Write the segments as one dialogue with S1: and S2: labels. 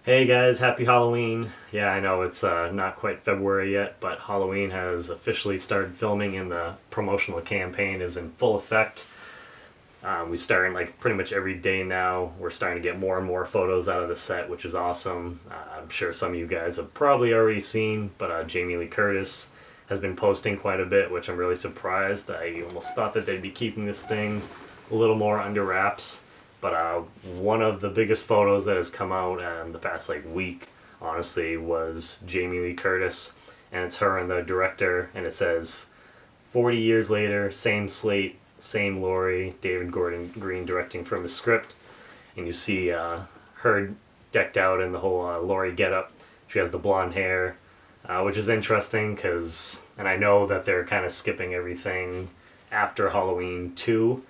S1: Hey guys, happy Halloween. Yeah, I know it's not quite February yet, but Halloween has officially started filming and the promotional campaign is in full effect. We starting like pretty much every day now. We're starting to get more and more photos out of the set, which is awesome. I'm sure some of you guys have probably already seen, but Jamie Lee Curtis has been posting quite a bit, which I'm really surprised. I almost thought that they'd be keeping this thing a little more under wraps. But one of the biggest photos that has come out in the past like week, honestly, was Jamie Lee Curtis, and it's her and the director, and it says 40 years later, same slate, same Laurie, David Gordon Green directing from his script, and you see her decked out in the whole Laurie getup. She has the blonde hair, which is interesting because, and I know that they're kind of skipping everything after Halloween 2,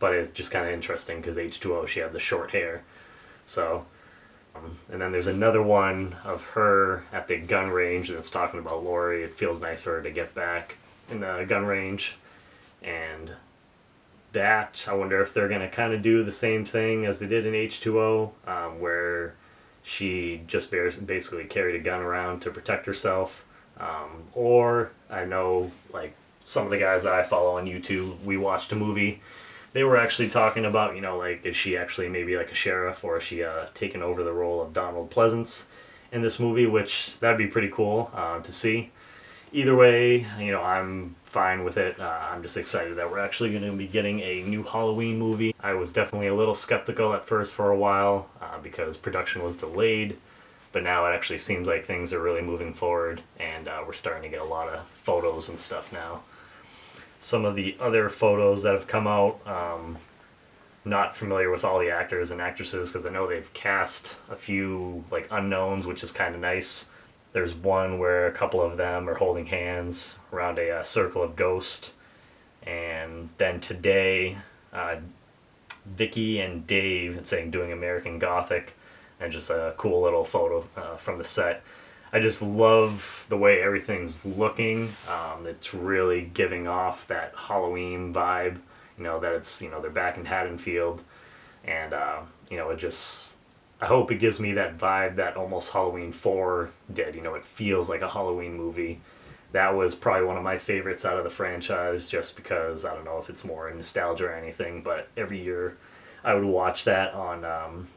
S1: but it's just kind of interesting because H2O, she had the short hair. So, and then there's another one of her at the gun range that's talking about Laurie. It feels nice for her to get back in the gun range. And that, I wonder if they're going to kind of do the same thing as they did in H2O, where she just basically carried a gun around to protect herself. Or I know, like, some of the guys that I follow on YouTube, we watched a movie. They were actually talking about, like, is she actually maybe like a sheriff, or is she taking over the role of Donald Pleasance in this movie, which that'd be pretty cool to see. Either way, I'm fine with it. I'm just excited that we're actually going to be getting a new Halloween movie. I was definitely a little skeptical at first for a while because production was delayed, but now it actually seems like things are really moving forward, and we're starting to get a lot of photos and stuff now. Some of the other photos that have come out, not familiar with all the actors and actresses because I know they've cast a few like unknowns, which is kind of nice. There's one where a couple of them are holding hands around a circle of ghost, and then today, Vicky and Dave saying doing American Gothic, and just a cool little photo from the set. I just love the way everything's looking. It's really giving off that Halloween vibe. That it's they're back in Haddonfield, and it just I hope it gives me that vibe that almost Halloween 4 did. It feels like a Halloween movie. That was probably one of my favorites out of the franchise, just because I don't know if it's more nostalgia or anything, but every year I would watch that on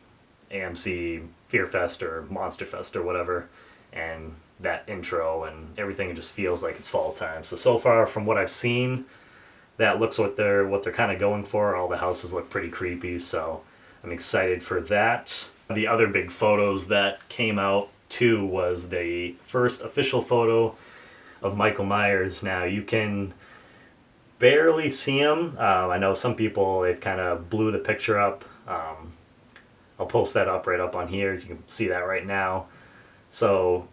S1: AMC Fear Fest or Monster Fest or whatever, and that intro and everything just feels like it's fall time. So far from what I've seen, that looks what they're kind of going for. All the houses look pretty creepy, so I'm excited for that. The other big photos that came out too was the first official photo of Michael Myers. Now you can barely see him. I know some people, they've kind of blew the picture up. I'll post that up right up on here. You can see that right now. So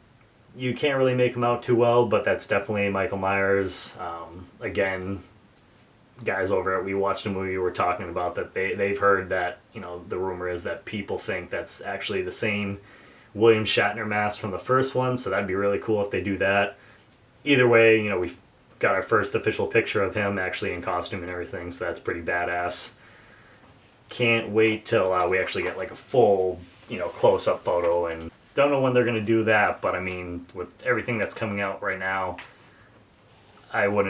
S1: you can't really make him out too well, but that's definitely Michael Myers. Again, guys over at We Watched a Movie were talking about that they've heard that, the rumor is that people think that's actually the same William Shatner mask from the first one, so that'd be really cool if they do that. Either way, we've got our first official picture of him actually in costume and everything, so that's pretty badass. Can't wait till we actually get like a full, close-up photo, and don't know when they're going to do that, but I mean, with everything that's coming out right now, I would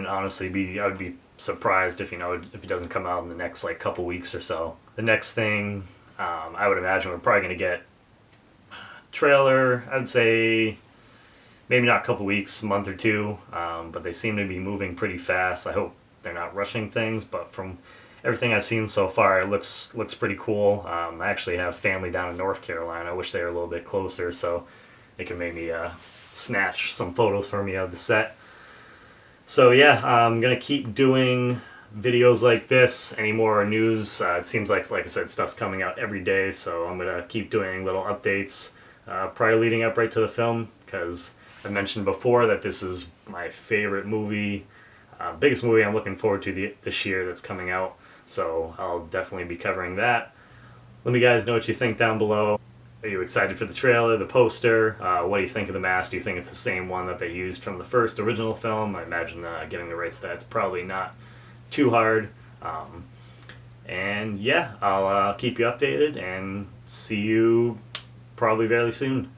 S1: be surprised if it doesn't come out in the next like couple weeks or so. The next thing, I would imagine we're probably going to get trailer. I'd say maybe not a couple weeks, month or two, but they seem to be moving pretty fast. I hope they're not rushing things, but from everything I've seen so far, it looks pretty cool. I actually have family down in North Carolina. I wish they were a little bit closer so they could maybe snatch some photos for me of the set. So yeah, I'm gonna keep doing videos like this. Any more news? It seems like I said, stuff's coming out every day, so I'm gonna keep doing little updates, probably leading up right to the film, because I mentioned before that this is my favorite movie, biggest movie I'm looking forward to this year that's coming out. So I'll definitely be covering that. Let me guys know what you think down below. Are you excited for the trailer, the poster? What do you think of the mask? Do you think it's the same one that they used from the first original film? I imagine getting the rights to that's probably not too hard. And yeah, I'll keep you updated and see you probably very soon.